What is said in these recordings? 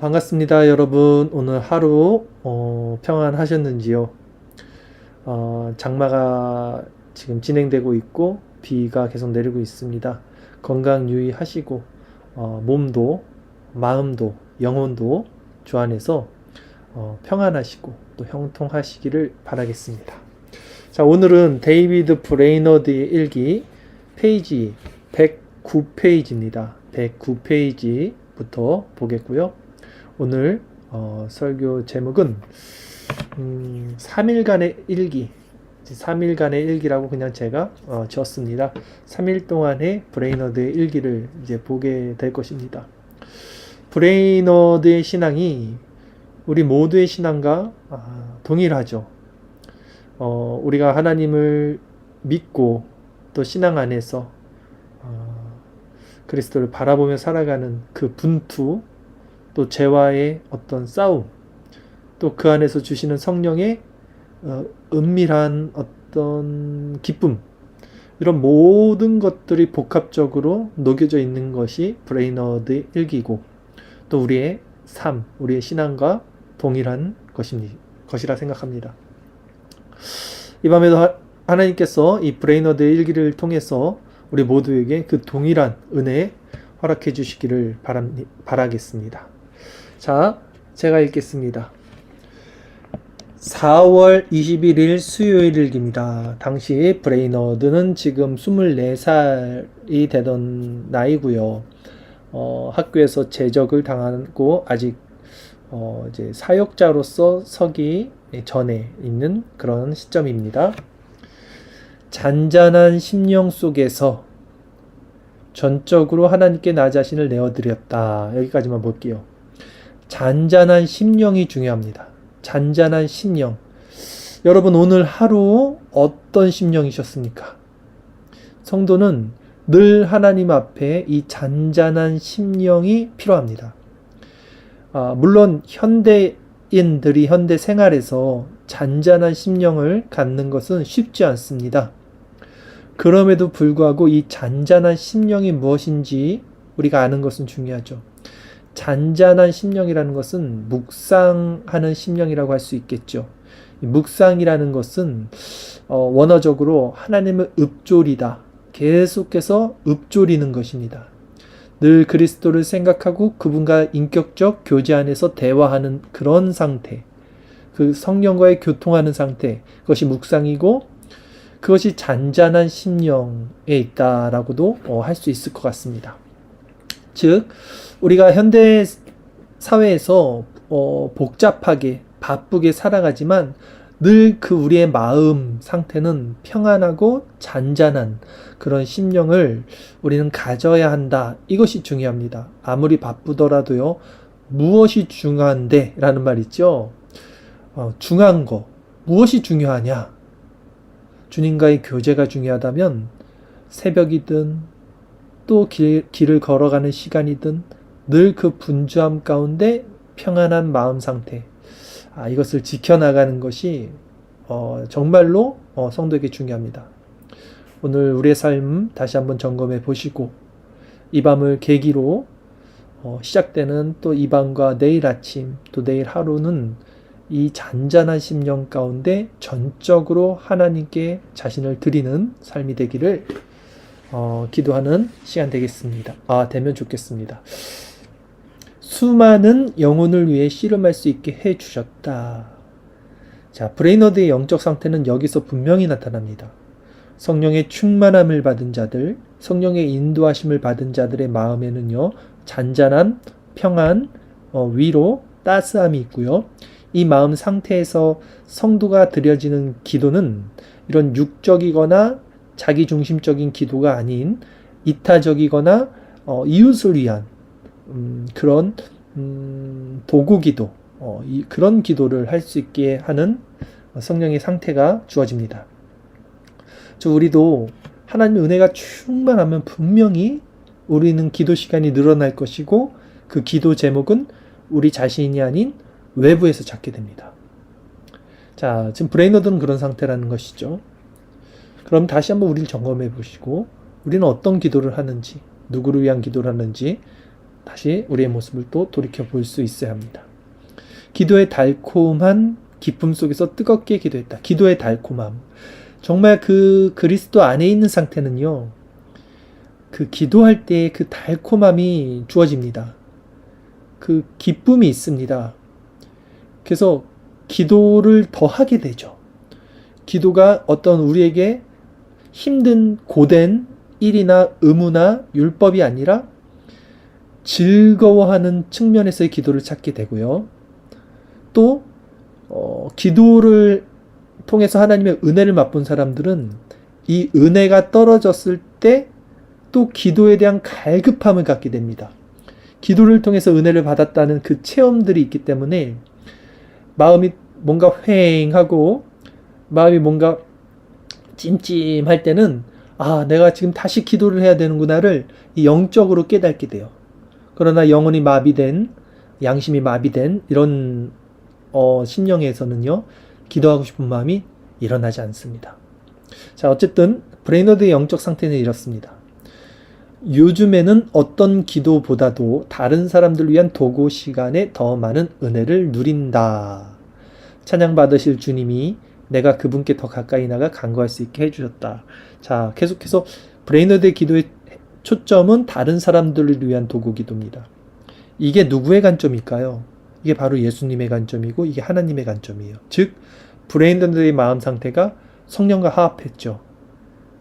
반갑습니다, 여러분. 오늘 하루 평안하셨는지요? 장마가 지금 진행되고 있고 비가 계속 내리고 있습니다. 건강 유의하시고 몸도 마음도 영혼도 주 안에서 평안하시고 또 형통하시기를 바라겠습니다. 자, 오늘은 데이비드 브레이너드의 일기 페이지 109페이지입니다. 109페이지부터 보겠고요. 오늘 설교 제목은 3일간의 일기, 3일간의 일기라고 그냥 제가 지었습니다. 3일 동안의 브레이너드의 일기를 이제 보게 될 것입니다. 브레이너드의 신앙이 우리 모두의 신앙과 동일하죠. 우리가 하나님을 믿고 또 신앙 안에서 그리스도를 바라보며 살아가는 그 분투, 또 죄와의 어떤 싸움, 또 그 안에서 주시는 성령의 은밀한 어떤 기쁨, 이런 모든 것들이 복합적으로 녹여져 있는 것이 브레이너드의 일기고, 또 우리의 삶, 우리의 신앙과 동일한 것이라 생각합니다. 이 밤에도 하나님께서 이 브레이너드의 일기를 통해서 우리 모두에게 그 동일한 은혜 허락해 주시기를 바라겠습니다. 자, 제가 읽겠습니다. 4월 21일 수요일 일기입니다. 당시 브레이너드는 지금 24살이 되던 나이고요. 학교에서 제적을 당하고 아직 이제 사역자로서 서기 전에 있는 그런 시점입니다. 잔잔한 심령 속에서 전적으로 하나님께 나 자신을 내어드렸다. 여기까지만 볼게요. 잔잔한 심령이 중요합니다. 잔잔한 심령. 여러분, 오늘 하루 어떤 심령이셨습니까? 성도는 늘 하나님 앞에 이 잔잔한 심령이 필요합니다. 물론 현대인들이 현대 생활에서 잔잔한 심령을 갖는 것은 쉽지 않습니다. 그럼에도 불구하고 이 잔잔한 심령이 무엇인지 우리가 아는 것은 중요하죠. 잔잔한 심령이라는 것은 묵상하는 심령이라고 할 수 있겠죠. 묵상이라는 것은 원어적으로 하나님을 읊조리다, 계속해서 읊조리는 것입니다. 늘 그리스도를 생각하고 그분과 인격적 교제 안에서 대화하는 그런 상태, 그 성령과의 교통하는 상태, 그것이 묵상이고 그것이 잔잔한 심령에 있다라고도 할 수 있을 것 같습니다. 즉, 우리가 현대 사회에서 복잡하게 바쁘게 살아가지만 늘 그 우리의 마음 상태는 평안하고 잔잔한 그런 심령을 우리는 가져야 한다. 이것이 중요합니다. 아무리 바쁘더라도요. 무엇이 중요한데? 라는 말 있죠. 중요한 거. 무엇이 중요하냐? 주님과의 교제가 중요하다면 새벽이든 또 길을 걸어가는 시간이든 늘 그 분주함 가운데 평안한 마음 상태, 이것을 지켜나가는 것이 정말로 성도에게 중요합니다. 오늘 우리의 삶 다시 한번 점검해 보시고 이 밤을 계기로 시작되는 또 이 밤과 내일 아침 또 내일 하루는 이 잔잔한 심령 가운데 전적으로 하나님께 자신을 드리는 삶이 되기를 기도하는 시간 되면 좋겠습니다. 수많은 영혼을 위해 씨름할 수 있게 해주셨다. 자, 브레이너드의 영적 상태는 여기서 분명히 나타납니다. 성령의 충만함을 받은 자들, 성령의 인도하심을 받은 자들의 마음에는요, 잔잔한 평안, 위로, 따스함이 있고요. 이 마음 상태에서 성도가 드려지는 기도는 이런 육적이거나 자기중심적인 기도가 아닌 이타적이거나 이웃을 위한 그런 도구기도, 그런 기도를 할 수 있게 하는 성령의 상태가 주어집니다. 우리도 하나님의 은혜가 충만하면 분명히 우리는 기도 시간이 늘어날 것이고 그 기도 제목은 우리 자신이 아닌 외부에서 찾게 됩니다. 자, 지금 브레이너드는 그런 상태라는 것이죠. 그럼 다시 한번 우리를 점검해 보시고 우리는 어떤 기도를 하는지, 누구를 위한 기도를 하는지 다시 우리의 모습을 또 돌이켜 볼 수 있어야 합니다. 기도의 달콤한 기쁨 속에서 뜨겁게 기도했다. 기도의 달콤함. 정말 그 그리스도 안에 있는 상태는요, 그 기도할 때 그 달콤함이 주어집니다. 그 기쁨이 있습니다. 그래서 기도를 더 하게 되죠. 기도가 어떤 우리에게 힘든 고된 일이나 의무나 율법이 아니라 즐거워하는 측면에서의 기도를 찾게 되고요. 또 기도를 통해서 하나님의 은혜를 맛본 사람들은 이 은혜가 떨어졌을 때 또 기도에 대한 갈급함을 갖게 됩니다. 기도를 통해서 은혜를 받았다는 그 체험들이 있기 때문에 마음이 뭔가 휑하고 마음이 뭔가 찜찜할 때는 내가 지금 다시 기도를 해야 되는구나를 영적으로 깨닫게 돼요. 그러나 영혼이 마비된, 양심이 마비된 이런 심령에서는요, 기도하고 싶은 마음이 일어나지 않습니다. 자, 어쨌든 브레이너드의 영적 상태는 이렇습니다. 요즘에는 어떤 기도보다도 다른 사람들을 위한 도구 시간에 더 많은 은혜를 누린다. 찬양 받으실 주님이 내가 그분께 더 가까이 나가 간구할 수 있게 해주셨다. 자, 계속해서 브레이너드의 기도의 초점은 다른 사람들을 위한 도구 기도입니다. 이게 누구의 관점일까요? 이게 바로 예수님의 관점이고 이게 하나님의 관점이에요. 즉 브레이너드의 마음 상태가 성령과 화합했죠.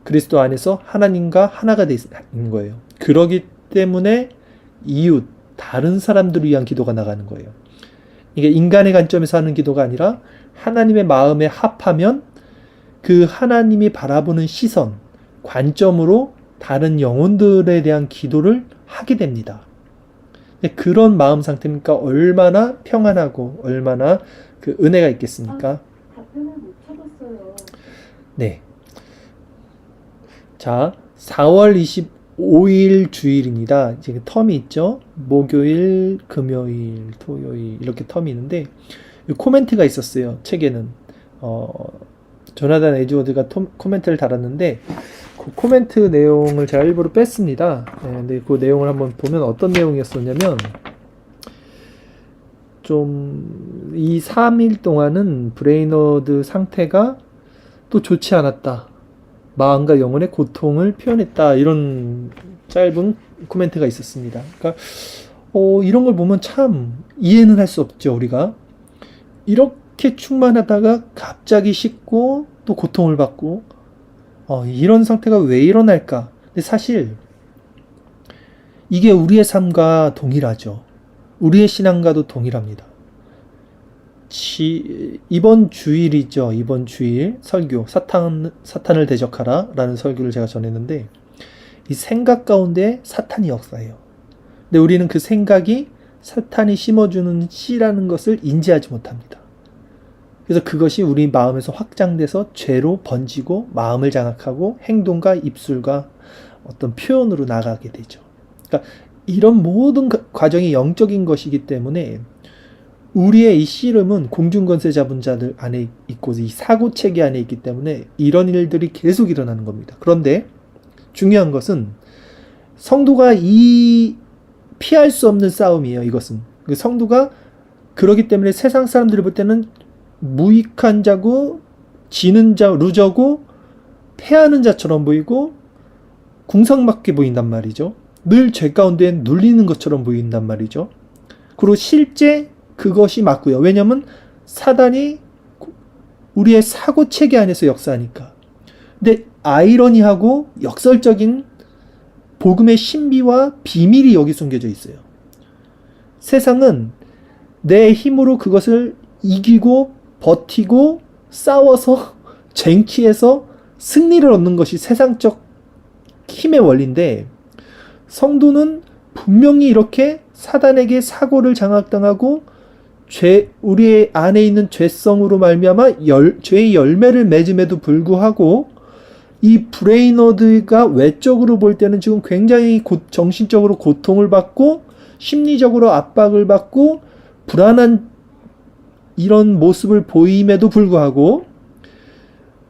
그리스도 안에서 하나님과 하나가 되어 있는 거예요. 그러기 때문에 이웃, 다른 사람들을 위한 기도가 나가는 거예요. 이게 인간의 관점에서 하는 기도가 아니라 하나님의 마음에 합하면 그 하나님이 바라보는 시선, 관점으로 다른 영혼들에 대한 기도를 하게 됩니다. 그런 마음 상태니까 얼마나 평안하고 얼마나 그 은혜가 있겠습니까? 답변을 못 찾았어요. 네. 자, 4월 25일 주일입니다. 지금 텀이 있죠? 목요일, 금요일, 토요일 이렇게 텀이 있는데 코멘트가 있었어요. 책에는 조나단 에드워드가 코멘트를 달았는데 그 코멘트 내용을 제가 일부러 뺐습니다. 네, 근데 그 내용을 한번 보면 어떤 내용이었었냐면 좀 이 3일 동안은 브레이너드 상태가 또 좋지 않았다. 마음과 영혼의 고통을 표현했다. 이런 짧은 코멘트가 있었습니다. 그러니까 이런 걸 보면 참 이해는 할 수 없죠. 우리가 이렇게 충만하다가 갑자기 식고 또 고통을 받고 이런 상태가 왜 일어날까? 근데 사실 이게 우리의 삶과 동일하죠. 우리의 신앙과도 동일합니다. 이번 주일이죠. 이번 주일 설교 사탄을 대적하라 라는 설교를 제가 전했는데 이 생각 가운데 사탄이 역사해요. 근데 우리는 그 생각이 사탄이 심어주는 씨라는 것을 인지하지 못합니다. 그래서 그것이 우리 마음에서 확장돼서 죄로 번지고 마음을 장악하고 행동과 입술과 어떤 표현으로 나가게 되죠. 그러니까 이런 모든 과정이 영적인 것이기 때문에 우리의 이 씨름은 공중권세 잡은 자들 안에 있고 이 사고체계 안에 있기 때문에 이런 일들이 계속 일어나는 겁니다. 그런데 중요한 것은 성도가 피할 수 없는 싸움이에요. 이것은 성도가 그러기 때문에 세상 사람들이 볼 때는 무익한 자고 지는 자 루저고 패하는 자처럼 보이고 궁상맞게 보인단 말이죠. 늘 죄 가운데 눌리는 것처럼 보인단 말이죠. 그리고 실제 그것이 맞고요. 왜냐하면 사단이 우리의 사고체계 안에서 역사하니까. 근데 아이러니하고 역설적인 복음의 신비와 비밀이 여기 숨겨져 있어요. 세상은 내 힘으로 그것을 이기고 버티고 싸워서 쟁취해서 승리를 얻는 것이 세상적 힘의 원리인데 성도는 분명히 이렇게 사단에게 사고를 장악당하고 우리 안에 있는 죄성으로 말미암아 죄의 열매를 맺음에도 불구하고 이 브레이너드가 외적으로 볼 때는 지금 굉장히 정신적으로 고통을 받고 심리적으로 압박을 받고 불안한 이런 모습을 보임에도 불구하고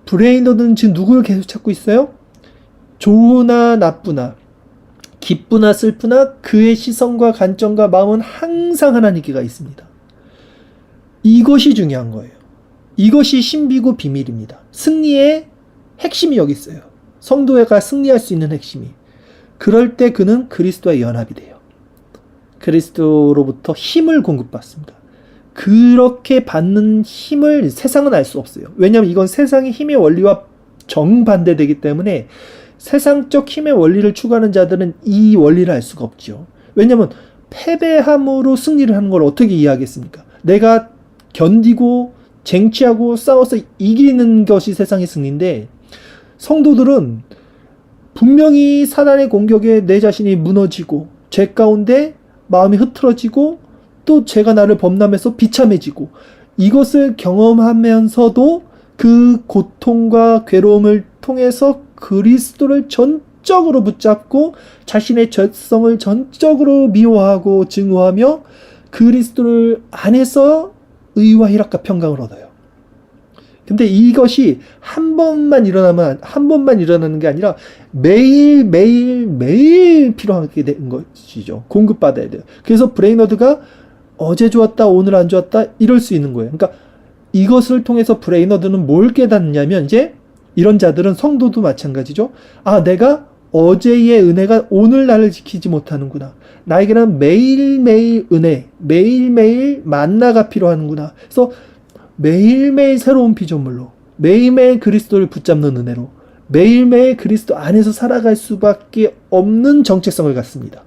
브레이너드는 지금 누구를 계속 찾고 있어요? 좋으나 나쁘나 기쁘나 슬프나 그의 시선과 관점과 마음은 항상 하나님께가 있습니다. 이것이 중요한 거예요. 이것이 신비고 비밀입니다. 승리의 핵심이 여기 있어요. 성도가 승리할 수 있는 핵심이. 그럴 때 그는 그리스도와 연합이 돼요. 그리스도로부터 힘을 공급받습니다. 그렇게 받는 힘을 세상은 알 수 없어요. 왜냐하면 이건 세상의 힘의 원리와 정반대되기 때문에 세상적 힘의 원리를 추구하는 자들은 이 원리를 알 수가 없죠. 왜냐하면 패배함으로 승리를 하는 걸 어떻게 이해하겠습니까? 내가 견디고 쟁취하고 싸워서 이기는 것이 세상의 승리인데, 성도들은 분명히 사단의 공격에 내 자신이 무너지고 죄 가운데 마음이 흐트러지고 또 죄가 나를 범람해서 비참해지고, 이것을 경험하면서도 그 고통과 괴로움을 통해서 그리스도를 전적으로 붙잡고 자신의 죄성을 전적으로 미워하고 증오하며 그리스도를 안에서 의와 희락과 평강을 얻어요. 근데 이것이 한 번만 일어나는 게 아니라 매일 필요하게 된 것이죠. 공급받아야 돼요. 그래서 브레이너드가 어제 좋았다 오늘 안 좋았다 이럴 수 있는 거예요. 그러니까 이것을 통해서 브레이너드는 뭘 깨닫느냐면, 이제 이런 자들은, 성도도 마찬가지죠. 아, 내가 어제의 은혜가 오늘 나를 지키지 못하는구나. 나에게는 매일매일 은혜, 매일매일 만나가 필요하는구나. 그래서 매일매일 새로운 피조물로, 매일매일 그리스도를 붙잡는 은혜로, 매일매일 그리스도 안에서 살아갈 수밖에 없는 정체성을 갖습니다.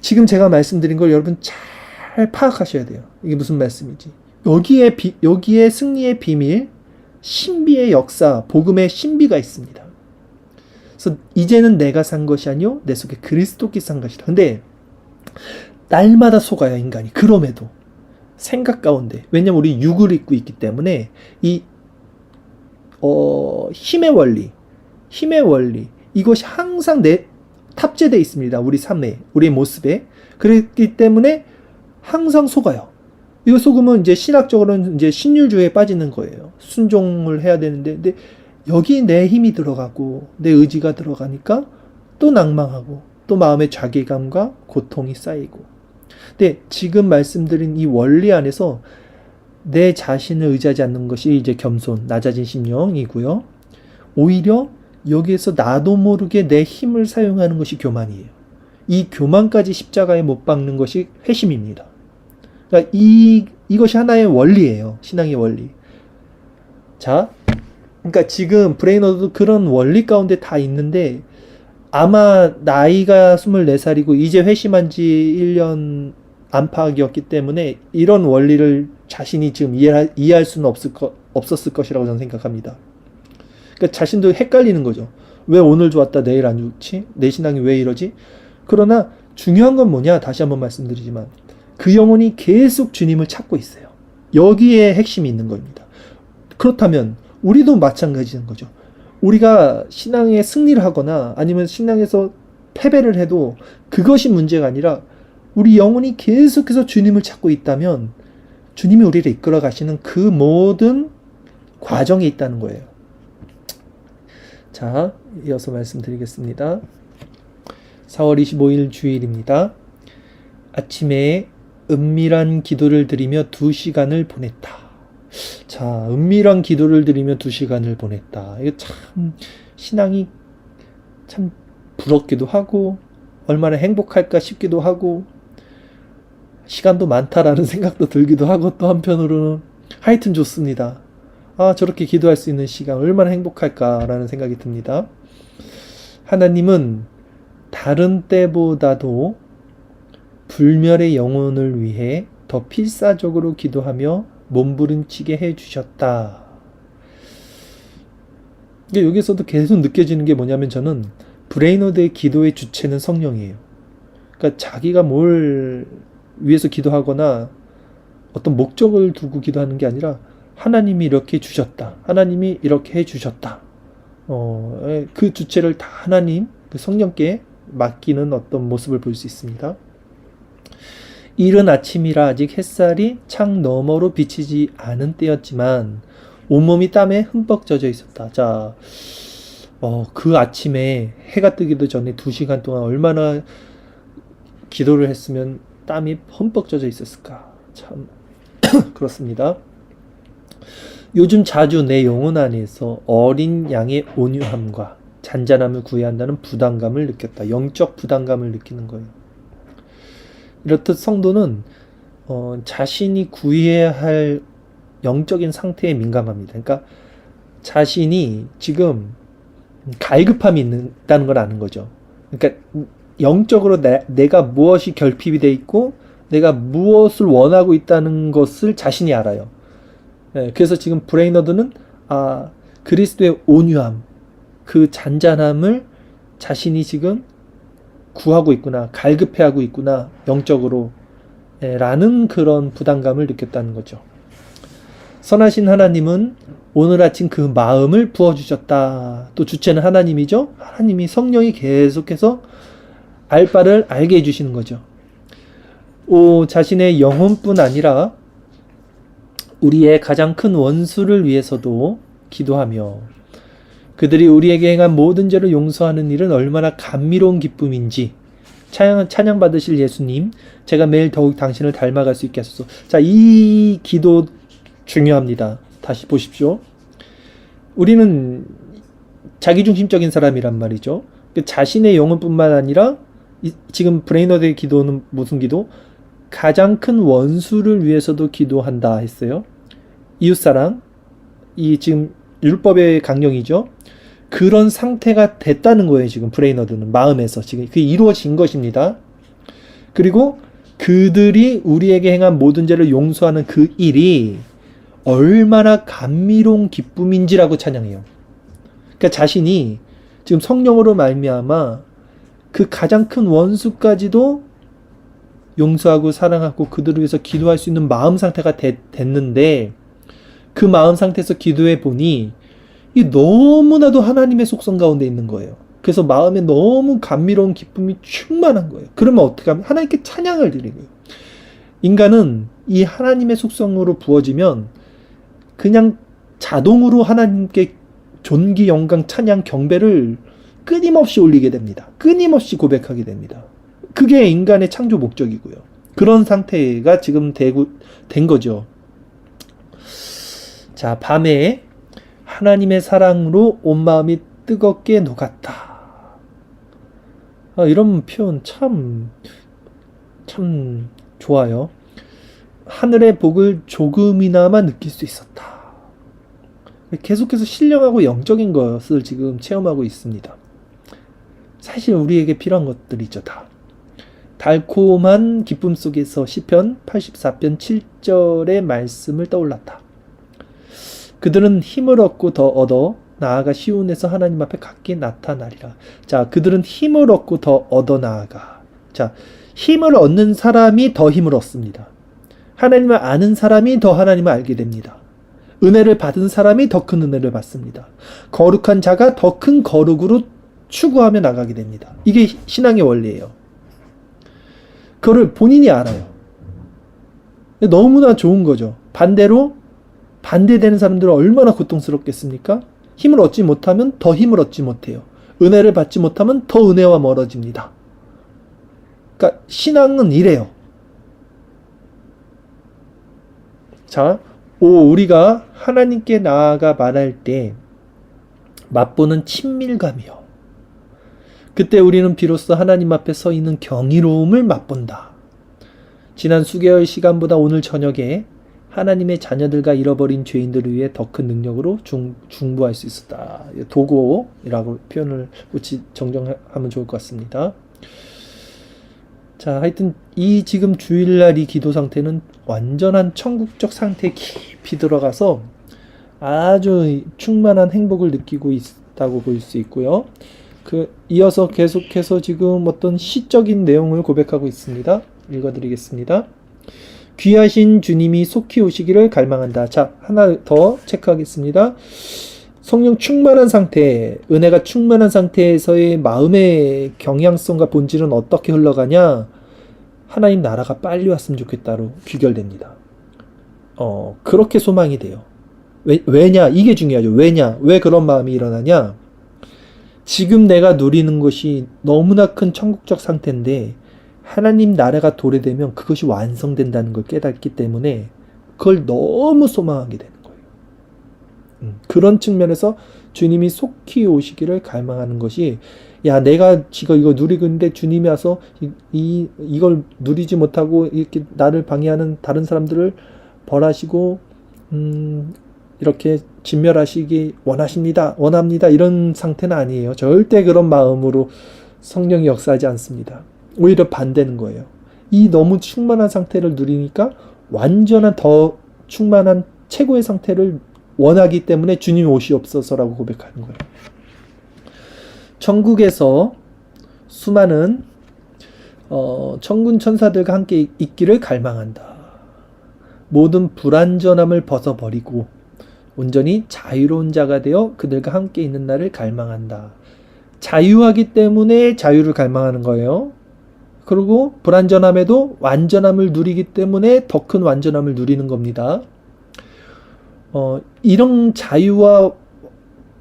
지금 제가 말씀드린 걸 여러분 잘 파악하셔야 돼요. 이게 무슨 말씀인지. 여기에 승리의 비밀, 신비의 역사, 복음의 신비가 있습니다. 그래서 이제는 내가 산 것이 아니요 내 속에 그리스도께 산 것이다. 근데 날마다 속아요, 인간이. 그럼에도 생각 가운데, 왜냐면 우리 육을 입고 있기 때문에 이 힘의 원리 이것이 항상 탑재되어 있습니다. 우리 삶에, 우리의 모습에. 그렇기 때문에 항상 속아요. 이거 속으면 이제 신학적으로는 이제 신율주의에 빠지는 거예요. 순종을 해야 되는데, 근데 여기 내 힘이 들어가고 내 의지가 들어가니까 또 낭망하고 또 마음의 자괴감과 고통이 쌓이고. 근데 지금 말씀드린 이 원리 안에서 내 자신을 의지하지 않는 것이 이제 겸손, 낮아진 심령이고요. 오히려 여기에서 나도 모르게 내 힘을 사용하는 것이 교만이에요. 이 교만까지 십자가에 못 박는 것이 회심입니다. 그러니까 이것이 하나의 원리예요. 신앙의 원리. 자, 그러니까 지금 브레이너도 그런 원리 가운데 다 있는데, 아마 나이가 24살이고 이제 회심한 지 1년 안팎이었기 때문에 이런 원리를 자신이 지금 이해할 수는 없었을 것이라고 저는 생각합니다. 그러니까 자신도 헷갈리는 거죠. 왜 오늘 좋았다 내일 안 좋지? 내 신앙이 왜 이러지? 그러나 중요한 건 뭐냐? 다시 한번 말씀드리지만 그 영혼이 계속 주님을 찾고 있어요. 여기에 핵심이 있는 겁니다. 그렇다면 우리도 마찬가지인 거죠. 우리가 신앙에 승리를 하거나 아니면 신앙에서 패배를 해도 그것이 문제가 아니라 우리 영혼이 계속해서 주님을 찾고 있다면 주님이 우리를 이끌어 가시는 그 모든 과정에 있다는 거예요. 자, 이어서 말씀드리겠습니다. 4월 25일 주일입니다. 아침에 은밀한 기도를 드리며 2시간을 보냈다. 자, 은밀한 기도를 드리며 2시간을 보냈다. 이거 참 신앙이 참 부럽기도 하고 얼마나 행복할까 싶기도 하고 시간도 많다라는 생각도 들기도 하고, 또 한편으로는 하여튼 좋습니다. 아, 저렇게 기도할 수 있는 시간 얼마나 행복할까라는 생각이 듭니다. 하나님은 다른 때보다도 불멸의 영혼을 위해 더 필사적으로 기도하며 몸부림치게 해주셨다. 여기서도 계속 느껴지는 게 뭐냐면, 저는 브레이너드의 기도의 주체는 성령이에요. 그러니까 자기가 뭘 위해서 기도하거나 어떤 목적을 두고 기도하는 게 아니라 하나님이 이렇게 주셨다. 하나님이 이렇게 해주셨다. 그 주체를 다 하나님, 그 성령께 맡기는 어떤 모습을 볼 수 있습니다. 이른 아침이라 아직 햇살이 창 너머로 비치지 않은 때였지만 온몸이 땀에 흠뻑 젖어 있었다. 자, 그 아침에 해가 뜨기도 전에 2시간 동안 얼마나 기도를 했으면 땀이 흠뻑 젖어 있었을까. 참 그렇습니다. 요즘 자주 내 영혼 안에서 어린 양의 온유함과 잔잔함을 구해야 한다는 부담감을 느꼈다. 영적 부담감을 느끼는 거예요. 이렇듯 성도는 자신이 구해야 할 영적인 상태에 민감합니다. 그러니까 자신이 지금 갈급함이 있다는 걸 아는 거죠. 그러니까 영적으로 내가 무엇이 결핍이 돼 있고 내가 무엇을 원하고 있다는 것을 자신이 알아요. 그래서 지금 브레이너드는 그리스도의 온유함, 그 잔잔함을 자신이 지금 구하고 있구나, 갈급해하고 있구나, 영적으로 라는 그런 부담감을 느꼈다는 거죠. 선하신 하나님은 오늘 아침 그 마음을 부어주셨다. 또 주체는 하나님이죠. 하나님이 성령이 계속해서 알 바를 알게 해주시는 거죠. 자신의 영혼뿐 아니라 우리의 가장 큰 원수를 위해서도 기도하며 그들이 우리에게 행한 모든 죄를 용서하는 일은 얼마나 감미로운 기쁨인지 찬양 받으실 예수님, 제가 매일 더욱 당신을 닮아갈 수 있게 하소서. 자, 이 기도 중요합니다. 다시 보십시오. 우리는 자기중심적인 사람이란 말이죠. 자신의 영혼뿐만 아니라 지금 브레이너드의 기도는 무슨 기도? 가장 큰 원수를 위해서도 기도한다 했어요. 이웃사랑, 이 지금 율법의 강령이죠. 그런 상태가 됐다는 거예요. 지금 브레이너드는 마음에서 지금 그게 이루어진 것입니다. 그리고 그들이 우리에게 행한 모든 죄를 용서하는 그 일이 얼마나 감미로운 기쁨인지라고 찬양해요. 그러니까 자신이 지금 성령으로 말미암아 그 가장 큰 원수까지도 용서하고 사랑하고 그들을 위해서 기도할 수 있는 마음 상태가 됐는데 그 마음 상태에서 기도해 보니 이 너무나도 하나님의 속성 가운데 있는 거예요. 그래서 마음에 너무 감미로운 기쁨이 충만한 거예요. 그러면 어떻게 하면 하나님께 찬양을 드리는 거예요. 인간은 이 하나님의 속성으로 부어지면 그냥 자동으로 하나님께 존귀, 영광, 찬양, 경배를 끊임없이 올리게 됩니다. 끊임없이 고백하게 됩니다. 그게 인간의 창조 목적이고요. 그런 상태가 지금 된 거죠. 자, 밤에 하나님의 사랑으로 온 마음이 뜨겁게 녹았다. 이런 표현 참 좋아요. 하늘의 복을 조금이나마 느낄 수 있었다. 계속해서 신령하고 영적인 것을 지금 체험하고 있습니다. 사실 우리에게 필요한 것들이죠, 다. 달콤한 기쁨 속에서 시편 84편 7절의 말씀을 떠올랐다. 그들은 힘을 얻고 더 얻어 나아가 시온에서 하나님 앞에 각기 나타나리라. 자, 그들은 힘을 얻고 더 얻어 나아가. 자, 힘을 얻는 사람이 더 힘을 얻습니다. 하나님을 아는 사람이 더 하나님을 알게 됩니다. 은혜를 받은 사람이 더 큰 은혜를 받습니다. 거룩한 자가 더 큰 거룩으로 추구하며 나가게 됩니다. 이게 신앙의 원리예요. 그거를 본인이 알아요. 너무나 좋은 거죠. 반대로 반대되는 사람들은 얼마나 고통스럽겠습니까? 힘을 얻지 못하면 더 힘을 얻지 못해요. 은혜를 받지 못하면 더 은혜와 멀어집니다. 그러니까 신앙은 이래요. 자, 우리가 하나님께 나아가 말할 때 맛보는 친밀감이요. 그때 우리는 비로소 하나님 앞에 서 있는 경이로움을 맛본다. 지난 수개월 시간보다 오늘 저녁에 하나님의 자녀들과 잃어버린 죄인들을 위해 더 큰 능력으로 중보할 수 있었다. 도고라고 표현을 정정하면 좋을 것 같습니다. 자, 하여튼 이 지금 주일날 이 기도 상태는 완전한 천국적 상태에 깊이 들어가서 아주 충만한 행복을 느끼고 있다고 볼 수 있고요. 이어서 계속해서 지금 어떤 시적인 내용을 고백하고 있습니다. 읽어드리겠습니다. 귀하신 주님이 속히 오시기를 갈망한다. 자, 하나 더 체크하겠습니다. 성령 충만한 상태, 은혜가 충만한 상태에서의 마음의 경향성과 본질은 어떻게 흘러가냐? 하나님 나라가 빨리 왔으면 좋겠다로 귀결됩니다. 그렇게 소망이 돼요. 왜냐? 이게 중요하죠. 왜냐? 왜 그런 마음이 일어나냐? 지금 내가 누리는 것이 너무나 큰 천국적 상태인데 하나님 나라가 도래되면 그것이 완성된다는 걸 깨닫기 때문에 그걸 너무 소망하게 되는 거예요. 그런 측면에서 주님이 속히 오시기를 갈망하는 것이, 야, 내가 지금 이거 누리고 있는데 주님이 와서 이걸 누리지 못하고 이렇게 나를 방해하는 다른 사람들을 벌하시고 이렇게 진멸하시기 원합니다. 이런 상태는 아니에요. 절대 그런 마음으로 성령이 역사하지 않습니다. 오히려 반대는 거예요. 이 너무 충만한 상태를 누리니까 완전한 더 충만한 최고의 상태를 원하기 때문에 주님이 오시옵소서라고 고백하는 거예요. 천국에서 수많은 천군 천사들과 함께 있기를 갈망한다. 모든 불완전함을 벗어버리고 온전히 자유로운 자가 되어 그들과 함께 있는 날을 갈망한다. 자유하기 때문에 자유를 갈망하는 거예요. 그리고 불완전함에도 완전함을 누리기 때문에 더 큰 완전함을 누리는 겁니다. 이런 자유와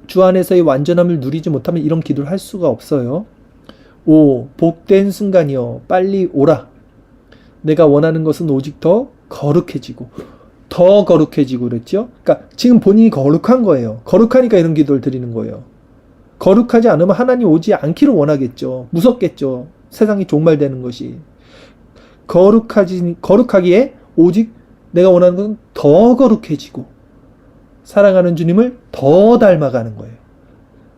주 안에서의 완전함을 누리지 못하면 이런 기도를 할 수가 없어요. 복된 순간이여 빨리 오라. 내가 원하는 것은 오직 더 거룩해지고 그랬죠. 그러니까 지금 본인이 거룩한 거예요. 거룩하니까 이런 기도를 드리는 거예요. 거룩하지 않으면 하나님 오지 않기를 원하겠죠. 무섭겠죠. 세상이 종말되는 것이. 거룩하기에 오직 내가 원하는 것은 더 거룩해지고 사랑하는 주님을 더 닮아가는 거예요.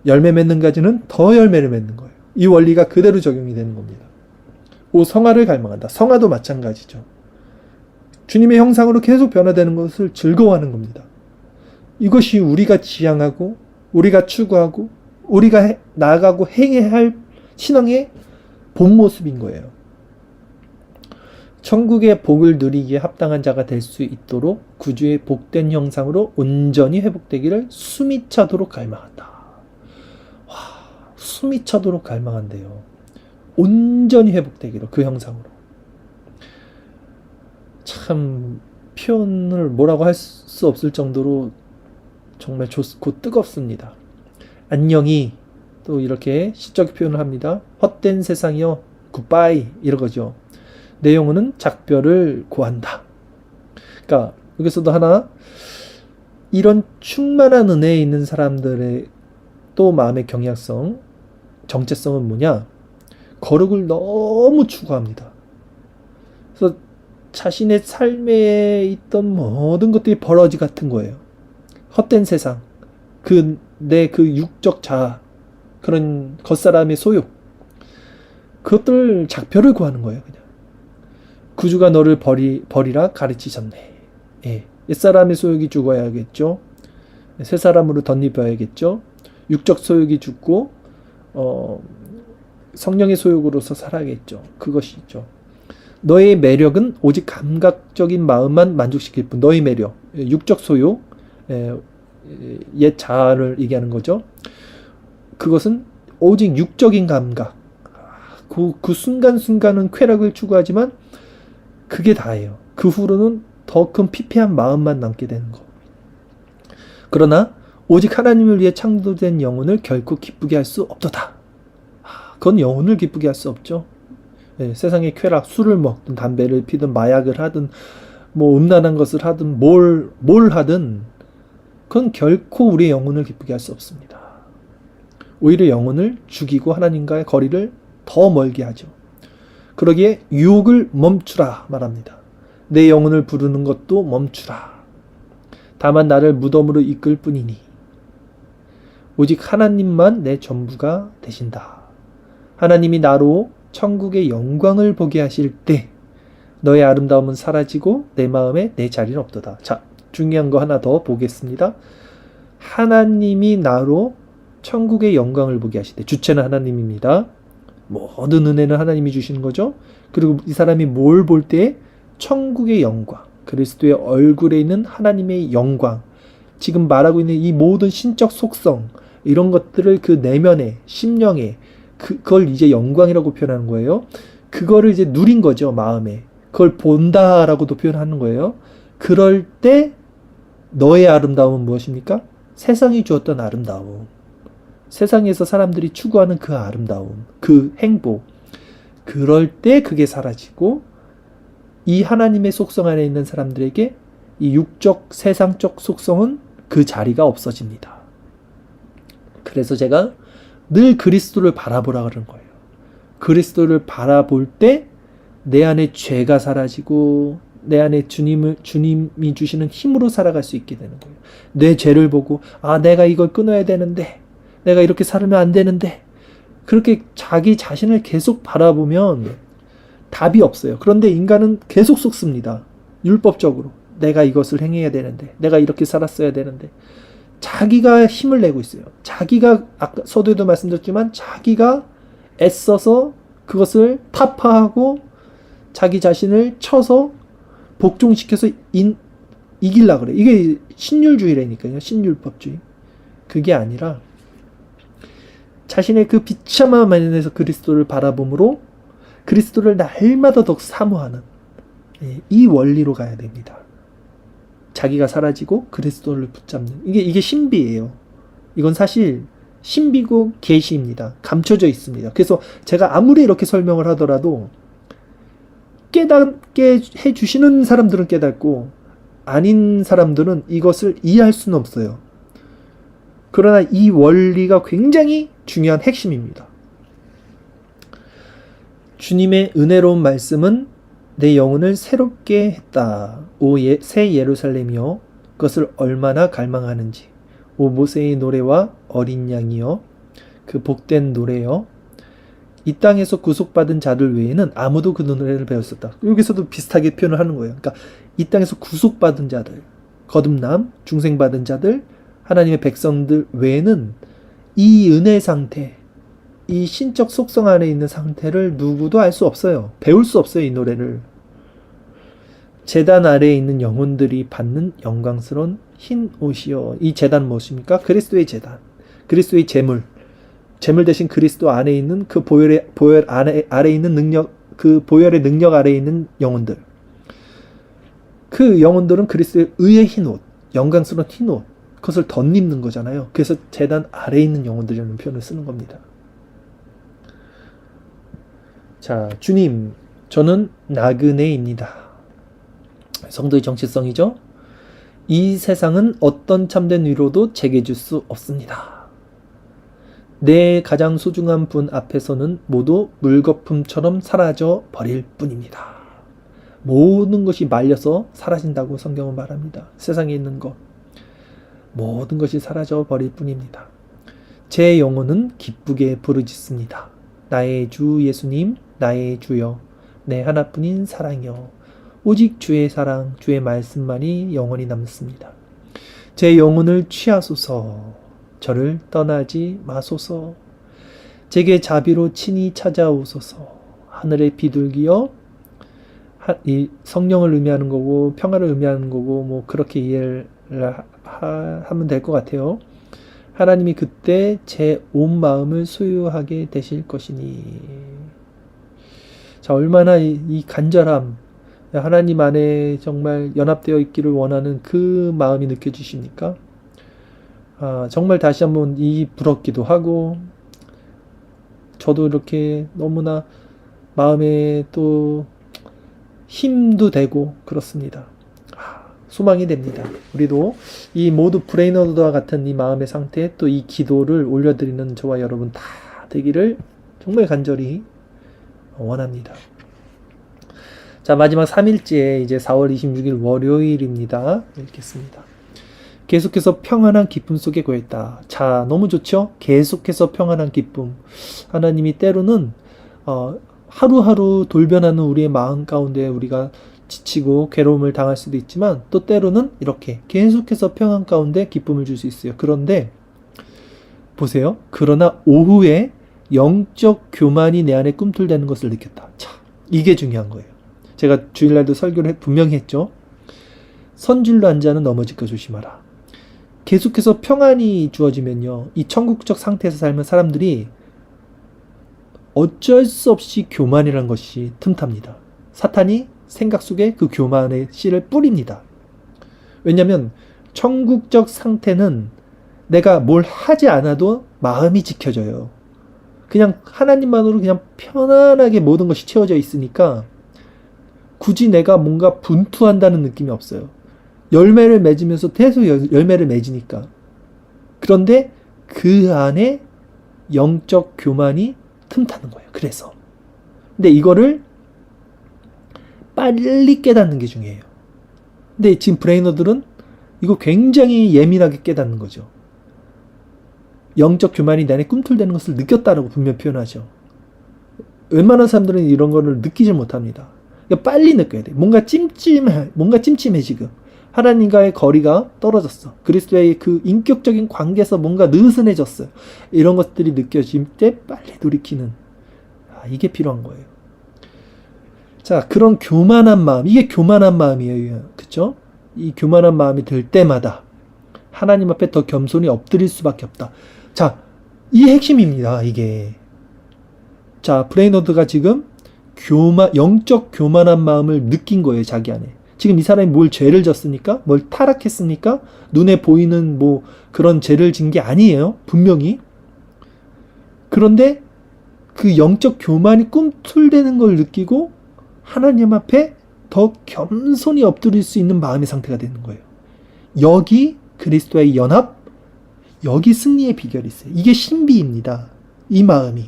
열매 맺는 가지는 더 열매를 맺는 거예요. 이 원리가 그대로 적용이 되는 겁니다. 성화를 갈망한다. 성화도 마찬가지죠. 주님의 형상으로 계속 변화되는 것을 즐거워하는 겁니다. 이것이 우리가 지향하고 우리가 추구하고 우리가 나아가고 행해야 할 신앙의 본 모습인 거예요. 천국의 복을 누리기에 합당한 자가 될 수 있도록 구주의 복된 형상으로 온전히 회복되기를 숨이 차도록 갈망한다. 숨이 차도록 갈망한대요. 온전히 회복되기로, 그 형상으로. 참 표현을 뭐라고 할 수 없을 정도로 정말 좋고 뜨겁습니다. 안녕히 또 이렇게 시적 표현을 합니다. 헛된 세상이여 굿바이 이러거죠. 내 영혼은 작별을 고한다. 그러니까 여기서도 하나, 이런 충만한 은혜에 있는 사람들의 또 마음의 경약성, 정체성은 뭐냐? 거룩을 너무 추구합니다. 그래서 자신의 삶에 있던 모든 것들이 버러지 같은 거예요. 헛된 세상, 내 육적 자아, 그런 겉사람의 소욕, 그것들 작별을 구하는 거예요. 그냥 구주가 너를 버리라 가르치셨네. 옛사람의 소욕이 죽어야겠죠. 새 사람으로 덧입어야겠죠. 육적 소욕이 죽고 성령의 소욕으로서 살아야겠죠. 그것이죠. 너의 매력은 오직 감각적인 마음만 만족시킬 뿐. 너의 매력, 육적 소욕, 옛 자아를 얘기하는 거죠. 그것은 오직 육적인 감각. 그 순간순간은 쾌락을 추구하지만 그게 다예요. 그 후로는 더 큰 피폐한 마음만 남게 되는 거. 그러나 오직 하나님을 위해 창조된 영혼을 결코 기쁘게 할 수 없도다. 그건 영혼을 기쁘게 할 수 없죠. 세상의 쾌락, 술을 먹든 담배를 피든 마약을 하든 뭐 음란한 것을 하든 뭘 하든 그건 결코 우리의 영혼을 기쁘게 할 수 없습니다. 오히려 영혼을 죽이고 하나님과의 거리를 더 멀게 하죠. 그러기에 유혹을 멈추라 말합니다. 내 영혼을 부르는 것도 멈추라. 다만 나를 무덤으로 이끌 뿐이니 오직 하나님만 내 전부가 되신다. 하나님이 나로 천국의 영광을 보게 하실 때 너의 아름다움은 사라지고 내 마음에 내 자리는 없도다. 자, 중요한 거 하나 더 보겠습니다. 하나님이 나로 천국의 영광을 보게 하실 때, 주체는 하나님입니다. 모든 은혜는 하나님이 주시는 거죠. 그리고 이 사람이 뭘 볼 때? 천국의 영광, 그리스도의 얼굴에 있는 하나님의 영광, 지금 말하고 있는 이 모든 신적 속성, 이런 것들을 그 내면에, 심령에, 그걸 이제 영광이라고 표현하는 거예요. 그거를 이제 누린 거죠, 마음에. 그걸 본다라고도 표현하는 거예요. 그럴 때 너의 아름다움은 무엇입니까? 세상이 주었던 아름다움. 세상에서 사람들이 추구하는 그 아름다움, 그 행복, 그럴 때 그게 사라지고 이 하나님의 속성 안에 있는 사람들에게 이 육적 세상적 속성은 그 자리가 없어집니다. 그래서 제가 늘 그리스도를 바라보라 그러는 거예요. 그리스도를 바라볼 때 내 안에 죄가 사라지고 내 안에 주님이 주시는 힘으로 살아갈 수 있게 되는 거예요. 내 죄를 보고 내가 이걸 끊어야 되는데, 내가 이렇게 살면 안 되는데, 그렇게 자기 자신을 계속 바라보면 답이 없어요. 그런데 인간은 계속 속습니다. 율법적으로 내가 이것을 행해야 되는데, 내가 이렇게 살았어야 되는데, 자기가 힘을 내고 있어요. 자기가 아까 서두에도 말씀드렸지만 자기가 애써서 그것을 타파하고 자기 자신을 쳐서 복종시켜서 이기려고 그래. 이게 신율주의라니까요. 신율법주의. 그게 아니라 자신의 그 비참함 안에서 그리스도를 바라봄으로 그리스도를 날마다 더 사모하는 이 원리로 가야 됩니다. 자기가 사라지고 그리스도를 붙잡는 이게 신비예요. 이건 사실 신비고 계시입니다. 감춰져 있습니다. 그래서 제가 아무리 이렇게 설명을 하더라도 깨닫게 해주시는 사람들은 깨닫고 아닌 사람들은 이것을 이해할 수는 없어요. 그러나 이 원리가 굉장히 중요한 핵심입니다. 주님의 은혜로운 말씀은 내 영혼을 새롭게 했다. 오 새 예루살렘이여, 그것을 얼마나 갈망하는지. 오 모세의 노래와 어린 양이여, 그 복된 노래여. 이 땅에서 구속받은 자들 외에는 아무도 그 노래를 배웠었다. 여기서도 비슷하게 표현을 하는 거예요. 그러니까 이 땅에서 구속받은 자들, 거듭남, 중생받은 자들, 하나님의 백성들 외에는 이 은혜 상태, 이 신적 속성 안에 있는 상태를 누구도 알 수 없어요. 배울 수 없어요, 이 노래를. 제단 아래에 있는 영혼들이 받는 영광스러운 흰 옷이요. 이 제단 무엇입니까? 그리스도의 제단, 그리스도의 제물 대신 그리스도 안에 있는 그 보혈 아래 있는 능력, 그 보혈의 능력 아래에 있는 영혼들. 그 영혼들은 그리스도의 의의 흰 옷, 영광스러운 흰 옷, 그것을 덧입는 거잖아요. 그래서 제단 아래에 있는 영혼들이라는 표현을 쓰는 겁니다. 자, 주님, 저는 나그네입니다. 성도의 정체성이죠. 이 세상은 어떤 참된 위로도 제게 줄 수 없습니다. 내 가장 소중한 분 앞에서는 모두 물거품처럼 사라져 버릴 뿐입니다. 모든 것이 말려서 사라진다고 성경은 말합니다. 세상에 있는 것, 모든 것이 사라져 버릴 뿐입니다. 제 영혼은 기쁘게 부르짖습니다. 나의 주 예수님, 나의 주여, 내 하나뿐인 사랑이여. 오직 주의 사랑, 주의 말씀만이 영원히 남습니다. 제 영혼을 취하소서. 저를 떠나지 마소서. 제게 자비로 친히 찾아오소서. 하늘의 비둘기여. 이 성령을 의미하는 거고 평화를 의미하는 거고 뭐 그렇게 이해를 하면 될 것 같아요. 하나님이 그때 제 온 마음을 소유하게 되실 것이니. 자, 얼마나 이 간절함, 하나님 안에 정말 연합되어 있기를 원하는 그 마음이 느껴지십니까? 정말 다시 한번 이 부럽기도 하고, 저도 이렇게 너무나 마음에 또 힘도 되고 그렇습니다. 소망이 됩니다. 우리도 이 모두 브레이너드와 같은 이 마음의 상태에 또 이 기도를 올려드리는 저와 여러분 다 되기를 정말 간절히 원합니다. 자, 마지막 3일째 이제 4월 26일 월요일입니다. 읽겠습니다. 계속해서 평안한 기쁨 속에 거했다. 자, 너무 좋죠? 계속해서 평안한 기쁨. 하나님이 때로는 하루하루 돌변하는 우리의 마음 가운데 우리가 지치고 괴로움을 당할 수도 있지만 또 때로는 이렇게 계속해서 평안 가운데 기쁨을 줄 수 있어요. 그런데 보세요. 그러나 오후에 영적 교만이 내 안에 꿈틀대는 것을 느꼈다. 자, 이게 중요한 거예요. 제가 주일날도 설교를 분명히 했죠. 선줄로 한 자는 넘어질까 조심하라. 계속해서 평안이 주어지면요, 이 천국적 상태에서 살면 사람들이 어쩔 수 없이 교만이라는 것이 틈탑니다. 사탄이 생각 속에 그 교만의 씨를 뿌립니다. 왜냐하면 천국적 상태는 내가 뭘 하지 않아도 마음이 지켜져요. 그냥 하나님만으로 그냥 편안하게 모든 것이 채워져 있으니까 굳이 내가 뭔가 분투한다는 느낌이 없어요. 열매를 맺으면서 계속 열매를 맺으니까. 그런데 그 안에 영적 교만이 틈타는 거예요. 그래서. 근데 이거를 빨리 깨닫는 게 중요해요. 근데 지금 브레이너들은 이거 굉장히 예민하게 깨닫는 거죠. 영적 교만이 내 안에 꿈틀대는 것을 느꼈다라고 분명 표현하죠. 웬만한 사람들은 이런 거를 느끼지 못합니다. 그러니까 빨리 느껴야 돼. 뭔가 찜찜해 지금. 하나님과의 거리가 떨어졌어. 그리스도의 그 인격적인 관계에서 뭔가 느슨해졌어요. 이런 것들이 느껴질 때 빨리 돌이키는, 이게 필요한 거예요. 자, 그런 교만한 마음, 이게 교만한 마음이에요. 그쵸? 이 교만한 마음이 들 때마다 하나님 앞에 더 겸손히 엎드릴 수밖에 없다. 자, 이 핵심입니다. 이게. 자, 브레이너드가 지금 영적 교만한 마음을 느낀 거예요. 자기 안에. 지금 이 사람이 뭘 죄를 졌습니까? 뭘 타락했습니까? 눈에 보이는 뭐 그런 죄를 진 게 아니에요. 분명히. 그런데 그 영적 교만이 꿈틀대는 걸 느끼고 하나님 앞에 더 겸손히 엎드릴 수 있는 마음의 상태가 되는 거예요. 여기 그리스도의 연합, 여기 승리의 비결이 있어요. 이게 신비입니다. 이 마음이.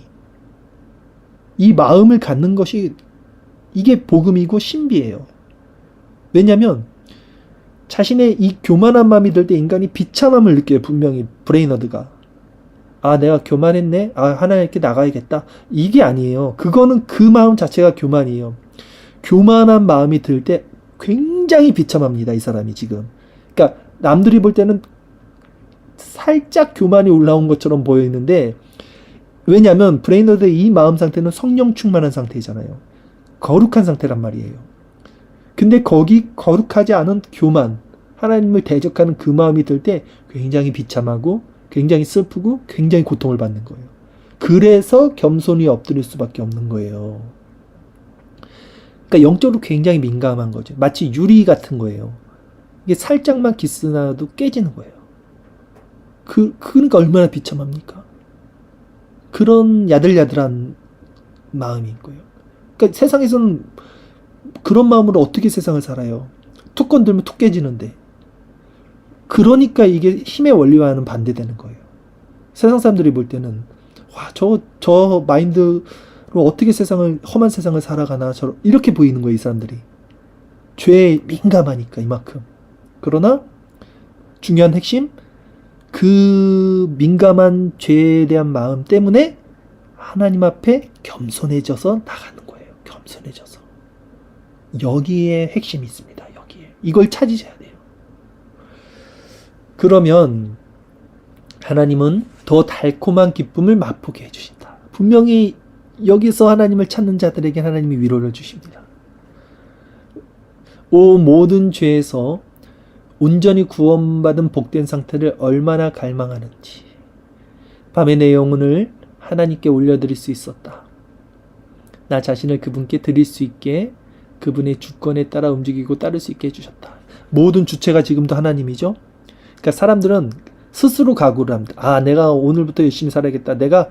이 마음을 갖는 것이 이게 복음이고 신비예요. 왜냐하면 자신의 이 교만한 마음이 들 때 인간이 비참함을 느껴요. 분명히 브레이너드가. 내가 교만했네. 하나님께 나가야겠다. 이게 아니에요. 그거는 그 마음 자체가 교만이에요. 교만한 마음이 들 때 굉장히 비참합니다. 이 사람이 지금. 그러니까 남들이 볼 때는 살짝 교만이 올라온 것처럼 보이는데, 왜냐하면 브레이너드의 이 마음 상태는 성령 충만한 상태잖아요. 거룩한 상태란 말이에요. 근데 거기 거룩하지 않은 교만, 하나님을 대적하는 그 마음이 들 때 굉장히 비참하고 굉장히 슬프고 굉장히 고통을 받는 거예요. 그래서 겸손히 엎드릴 수밖에 없는 거예요. 그러니까 영적으로 굉장히 민감한 거죠. 마치 유리 같은 거예요. 이게 살짝만 기스나도 깨지는 거예요. 그러니까 얼마나 비참합니까? 그런 야들야들한 마음인 거예요. 그러니까 세상에서는 그런 마음으로 어떻게 세상을 살아요? 툭 건들면 툭 깨지는데. 그러니까 이게 힘의 원리와는 반대되는 거예요. 세상 사람들이 볼 때는 저 마인드로 어떻게 험한 세상을 살아가나 이렇게 보이는 거예요. 이 사람들이. 죄에 민감하니까 이만큼. 그러나 중요한 핵심, 그 민감한 죄에 대한 마음 때문에 하나님 앞에 겸손해져서 나가는 거예요. 겸손해져서. 여기에 핵심이 있습니다. 여기에. 이걸 찾으셔야 돼요. 그러면 하나님은 더 달콤한 기쁨을 맛보게 해주신다. 분명히 여기서 하나님을 찾는 자들에게 하나님이 위로를 주십니다. 모든 죄에서 온전히 구원받은 복된 상태를 얼마나 갈망하는지. 밤에 내 영혼을 하나님께 올려드릴 수 있었다. 나 자신을 그분께 드릴 수 있게 그분의 주권에 따라 움직이고 따를 수 있게 해주셨다. 모든 주체가 지금도 하나님이죠. 그러니까 사람들은 스스로 각오를 합니다. 내가 오늘부터 열심히 살아야겠다. 내가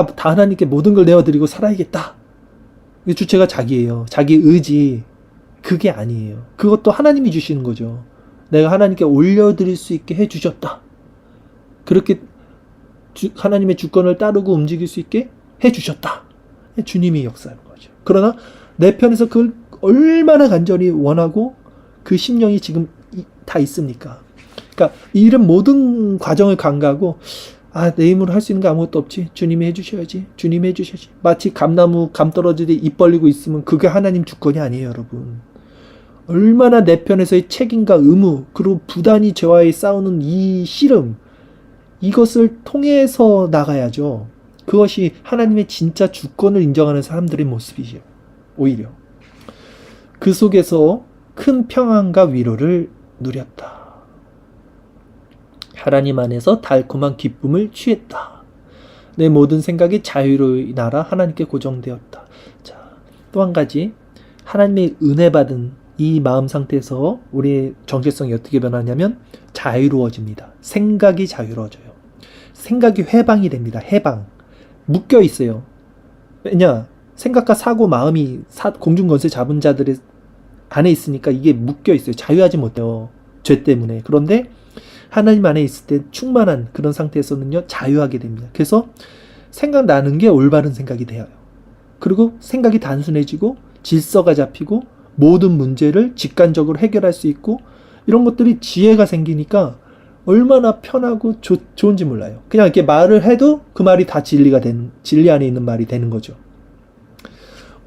다 하나님께 모든 걸 내어드리고 살아야겠다. 이 주체가 자기예요. 자기 의지. 그게 아니에요. 그것도 하나님이 주시는 거죠. 내가 하나님께 올려드릴 수 있게 해주셨다. 그렇게 하나님의 주권을 따르고 움직일 수 있게 해주셨다. 주님이 역사하는 거죠. 그러나 내 편에서 그걸 얼마나 간절히 원하고 그 심령이 지금 다 있습니까? 그러니까 이런 모든 과정을 간과하고 내 힘으로 할 수 있는 게 아무것도 없지. 주님이 해주셔야지. 주님이 해주셔야지. 마치 감나무 감 떨어지듯 입 벌리고 있으면 그게 하나님 주권이 아니에요, 여러분. 얼마나 내 편에서의 책임과 의무, 그리고 부단히 죄와의 싸우는 이 씨름, 이것을 통해서 나가야죠. 그것이 하나님의 진짜 주권을 인정하는 사람들의 모습이죠. 오히려. 그 속에서 큰 평안과 위로를 누렸다. 하나님 안에서 달콤한 기쁨을 취했다. 내 모든 생각이 자유로이 날아 하나님께 고정되었다. 자, 또 한 가지. 하나님의 은혜 받은 이 마음 상태에서 우리의 정체성이 어떻게 변하냐면 자유로워집니다. 생각이 자유로워져요. 생각이 해방이 됩니다. 해방. 묶여 있어요. 왜냐? 생각과 사고, 마음이 공중권세 잡은 자들의 안에 있으니까 이게 묶여 있어요. 자유하지 못해요. 죄 때문에. 그런데 하나님 안에 있을 때 충만한 그런 상태에서는요, 자유하게 됩니다. 그래서 생각나는 게 올바른 생각이 돼요. 그리고 생각이 단순해지고 질서가 잡히고 모든 문제를 직관적으로 해결할 수 있고 이런 것들이 지혜가 생기니까 얼마나 편하고 좋은지 몰라요. 그냥 이렇게 말을 해도 그 말이 다 진리 안에 있는 말이 되는 거죠.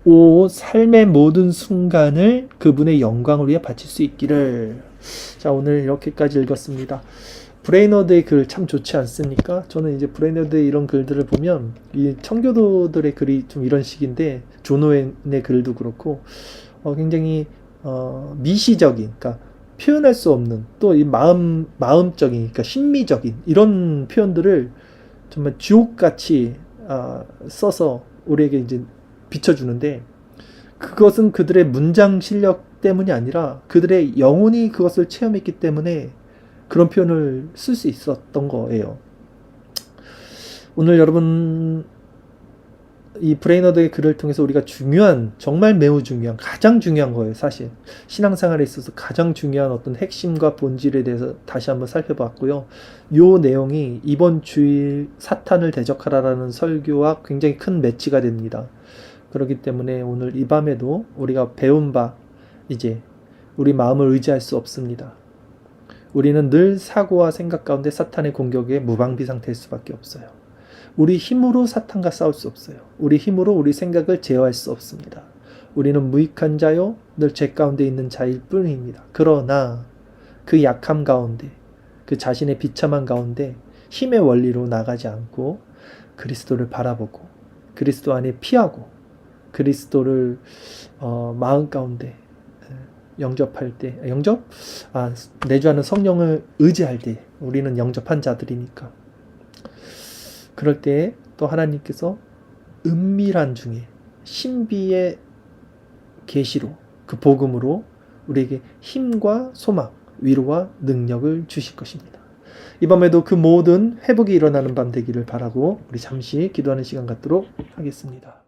5. 삶의 모든 순간을 그분의 영광을 위해 바칠 수 있기를. 자, 오늘 이렇게까지 읽었습니다. 브레이너드의 글 참 좋지 않습니까? 저는 이제 브레이너드의 이런 글들을 보면 이 청교도들의 글이 좀 이런 식인데 존 오웬의 글도 그렇고 굉장히 미시적인, 그러니까 표현할 수 없는 또 이 마음적인, 그러니까 심미적인 이런 표현들을 정말 주옥같이 써서 우리에게 이제 비춰주는데 그것은 그들의 문장 실력 때문이 아니라 그들의 영혼이 그것을 체험했기 때문에 그런 표현을 쓸 수 있었던 거예요. 오늘 여러분 이 브레이너드의 글을 통해서 우리가 중요한, 정말 매우 중요한, 가장 중요한 거예요. 사실 신앙생활에 있어서 가장 중요한 어떤 핵심과 본질에 대해서 다시 한번 살펴봤고요. 이 내용이 이번 주일 사탄을 대적하라라는 설교와 굉장히 큰 매치가 됩니다. 그렇기 때문에 오늘 이 밤에도 우리가 배운 바 이제 우리 마음을 의지할 수 없습니다. 우리는 늘 사고와 생각 가운데 사탄의 공격에 무방비 상태일 수밖에 없어요. 우리 힘으로 사탄과 싸울 수 없어요. 우리 힘으로 우리 생각을 제어할 수 없습니다. 우리는 무익한 자요, 늘 죄 가운데 있는 자일 뿐입니다. 그러나 그 약함 가운데, 그 자신의 비참한 가운데 힘의 원리로 나가지 않고 그리스도를 바라보고 그리스도 안에 피하고 그리스도를 마음 가운데 영접할 때, 내주하는 성령을 의지할 때 우리는 영접한 자들이니까 그럴 때 또 하나님께서 은밀한 중에 신비의 계시로 그 복음으로 우리에게 힘과 소망, 위로와 능력을 주실 것입니다. 이 밤에도 그 모든 회복이 일어나는 밤 되기를 바라고 우리 잠시 기도하는 시간 갖도록 하겠습니다.